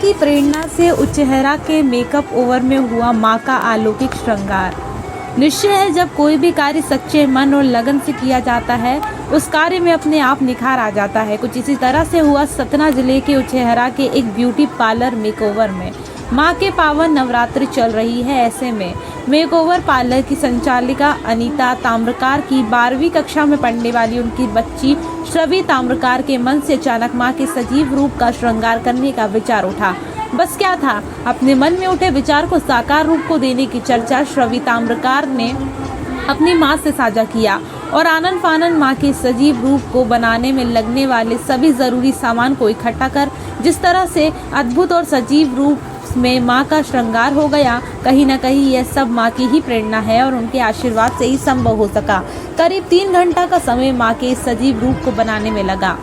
की प्रेरणा से उचेहरा के मेकअप ओवर में हुआ मां का अलौकिक श्रृंगार। निश्चय है, जब कोई भी कार्य सच्चे मन और लगन से किया जाता है, उस कार्य में अपने आप निखार आ जाता है। कुछ इसी तरह से हुआ सतना जिले के उचेहरा के एक ब्यूटी पार्लर मेकओवर में। मां के पावन नवरात्रि चल रही है, ऐसे में मेकओवर पार्लर की संचालिका अनीता ताम्रकार की 12वीं कक्षा में पढ़ने वाली उनकी बच्ची श्रवी ताम्रकार के मन से अचानक मां के सजीव रूप का श्रृंगार करने का विचार उठा। बस क्या था, अपने मन में उठे विचार को साकार रूप को देने की चर्चा श्रवी ताम्रकार ने अपनी मां से साझा किया और आनन फानन मां के सजीव रूप को बनाने में लगने वाले सभी जरूरी सामान को इकट्ठा कर जिस तरह से अद्भुत और सजीव रूप में मां का श्रृंगार हो गया, कहीं न कहीं यह सब मां की ही प्रेरणा है और उनके आशीर्वाद से ही संभव हो सका। करीब 3 घंटा का समय मां के इस सजीव रूप को बनाने में लगा।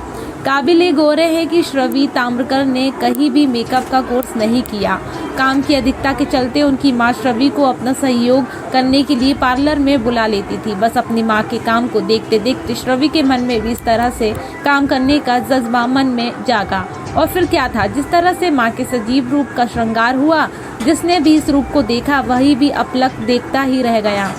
काबिले गौर है कि श्रवी ताम्रकर ने कहीं भी मेकअप का कोर्स नहीं किया। काम की अधिकता के चलते उनकी मां श्रवी को अपना सहयोग करने के लिए पार्लर में बुला लेती थी। बस अपनी मां के काम को देखते देखते श्रवी के मन में भी इस तरह से काम करने का जज्बा मन में जागा। और फिर क्या था, जिस तरह से मां के सजीव रूप का श्रृंगार हुआ, जिसने भी इस रूप को देखा वही भी अपलक देखता ही रह गया।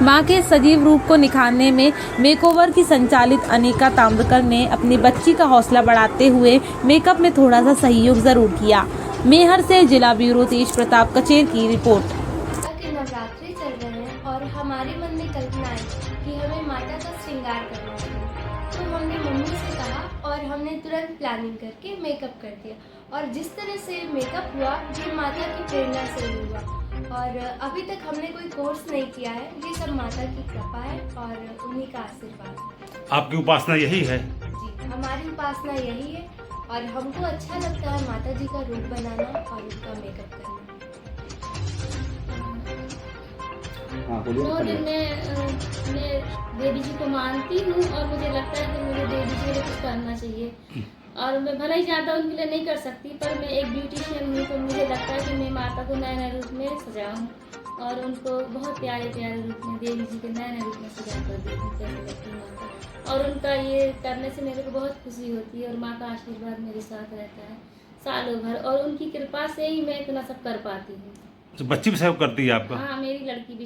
मां के सजीव रूप को निखारने में मेकओवर की संचालित अनीता ताम्रकर ने अपनी बच्ची का हौसला बढ़ाते हुए मेकअप में थोड़ा सा सहयोग जरूर किया। मेहर से जिला ब्यूरो तेज प्रताप कचेर की रिपोर्ट। के नवरात्रि चल रहे हैं और हमारे मन में कल्पना है कि हमें माता का श्रृंगार करना चाहिए, तो हमने मम्मी से कहा और हमने तुरंत प्लानिंग करके मेकअप कर दिया। और जिस तरह से मेकअप हुआ, ये माता की प्रेरणा से ही हुआ और अभी तक हमने कोई कोर्स नहीं किया है। ये सब माता की कृपा है और उन्हीं का आशीर्वाद है। आपकी उपासना यही है? जी, हमारी उपासना यही है और हमको अच्छा लगता है माता जी का रूप बनाना और उनका मेकअप करना। 9 दिन मैं देवी जी को मानती हूँ और मुझे लगता है कि मुझे देवी जी के लिए कुछ करना चाहिए। और मैं भले ही ज़्यादा उनके लिए नहीं कर सकती, पर मैं एक ब्यूटिशियन हूँ, तो मुझे लगता है कि मैं माता को नए नए रूप में सजाऊँ और उनको बहुत प्यारे प्यारे रूप में देवी जी के नए नए रूप में सजा कर देखूँ कैसे लगती है माता। और उनका ये करने से मेरे को बहुत खुशी होती है और माँ का आशीर्वाद मेरे साथ रहता है सालों भर, और उनकी कृपा से ही मैं इतना सब कर पाती हूँ। तो बच्ची भी सहयोग करती है आपका? हाँ, मेरी लड़की भी